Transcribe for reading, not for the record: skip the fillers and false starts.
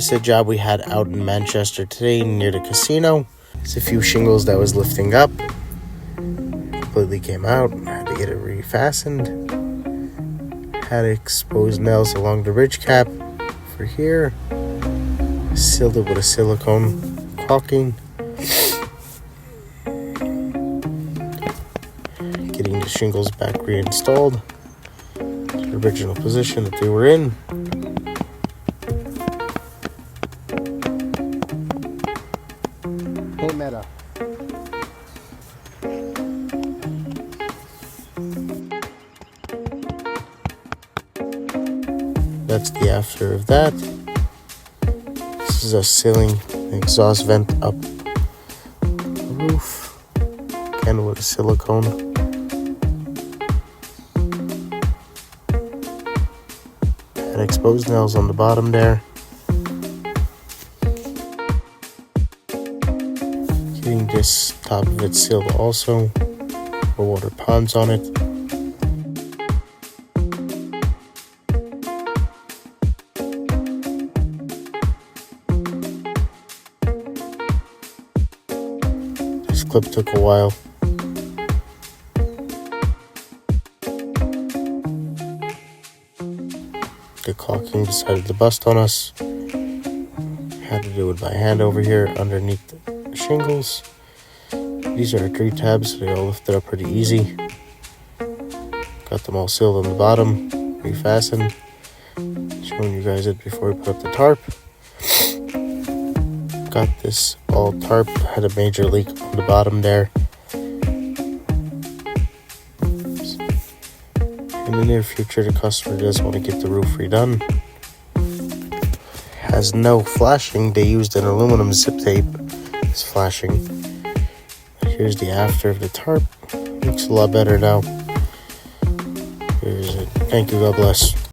This is a job we had out in Manchester today near the casino. There's a few shingles that was lifting up. Completely came out. Had to get it refastened. Had exposed nails along the ridge cap for here. Sealed it with a silicone caulking. Getting the shingles back reinstalled to the original position that they were in. Hey, Meta. That's the after of that. This is us sealing the exhaust vent up the roof. Again with a silicone. Had exposed nails on the bottom there. Getting this top of it sealed also. For water ponds on it. This clip took a while. The caulking decided to bust on us. Had to do it by hand over here underneath the shingles. These are 3 tabs, so they all lifted up pretty easy. Got them all sealed on the bottom, refastened. Showing you guys it before we put up the tarp. Got this all tarp, had a major leak on the bottom there. In the near future, the customer does want to get the roof redone. Has no flashing, they used an aluminum zip tape. It's flashing. Here's the after of the tarp. Looks a lot better now. Here's it. Thank you, God bless.